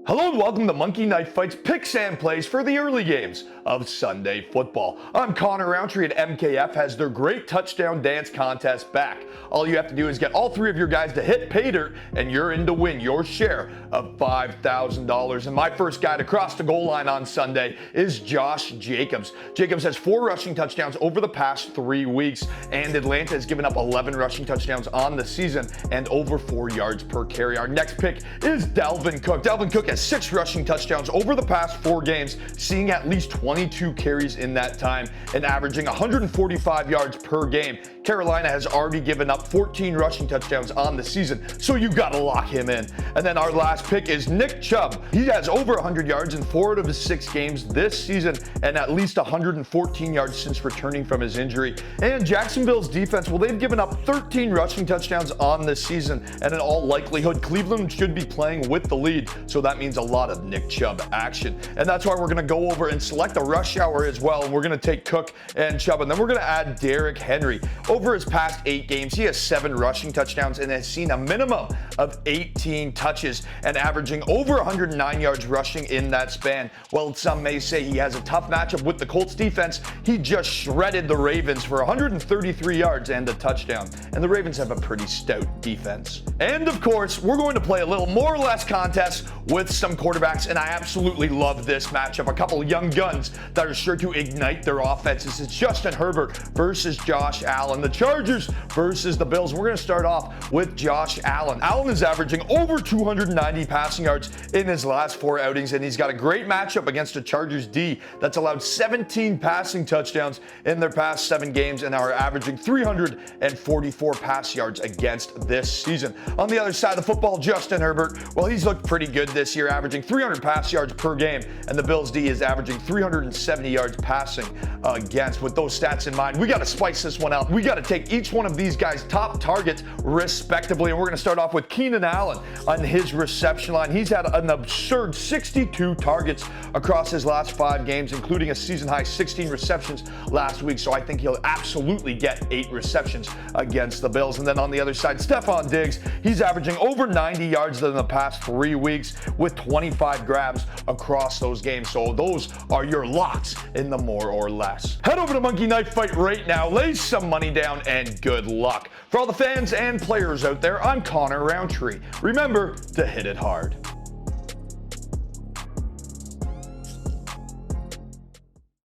Hello and welcome to Monkey Knife Fight's picks and plays for the early games of Sunday football. I'm Connor Rowntree and MKF has their great touchdown dance contest back. All you have to do is get all three of your guys to hit pay dirt and you're in to win your share of $5,000. And my first guy to cross the goal line on Sunday is Josh Jacobs. Jacobs has 4 rushing touchdowns over the past 3 weeks, and Atlanta has given up 11 rushing touchdowns on the season and over 4 yards per carry. Our next pick is Dalvin Cook. Dalvin Cook has 6 rushing touchdowns over the past 4 games, seeing at least 22 carries in that time and averaging 145 yards per game. Carolina has already given up 14 rushing touchdowns on the season, so you gotta lock him in. And then our last pick is Nick Chubb. He has over 100 yards in 4 out of his 6 games this season and at least 114 yards since returning from his injury. And Jacksonville's defense, well, they've given up 13 rushing touchdowns on this season, and in all likelihood, Cleveland should be playing with the lead, so that means a lot of Nick Chubb action. And that's why we're going to go over and select a rush hour as well, and we're going to take Cook and Chubb, and then we're going to add Derrick Henry. Over his past 8 games, he has 7 rushing touchdowns and has seen a minimum of 18 touches and averaging over 109 yards rushing in that span. Well, some may say he has a tough matchup with the Colts defense. He just shredded the Ravens for 133 yards and a touchdown, and the Ravens have a pretty stout defense. And of course, we're going to play a little more or less contest with some quarterbacks, and I absolutely love this matchup. A couple of young guns that are sure to ignite their offenses. It's Justin Herbert versus Josh Allen. The Chargers versus the Bills. We're going to start off with Josh Allen. Allen is averaging over 290 passing yards in his last 4 outings, and he's got a great matchup against the Chargers D that's allowed 17 passing touchdowns in their past 7 games and are averaging 344 pass yards against this season. On the other side of the football, Justin Herbert, well, he's looked pretty good this year, averaging 300 pass yards per game, and the Bills D is averaging 370 yards passing against. With those stats in mind, we got to spice this one out. We got to take each one of these guys' top targets respectively, and we're going to start off with Keenan Allen on his reception line. He's had an absurd 62 targets across his last 5 games, including a season-high 16 receptions last week, so I think he'll absolutely get 8 receptions against the Bills. And then on the other side, Stephon Diggs, he's averaging over 90 yards in the past 3 weeks with 25 grabs across those games. So those are your locks in the more or less. Head over to Monkey Knife Fight right now, lay some money down, and good luck. For all the fans and players out there, I'm Connor Rowntree. Remember to hit it hard.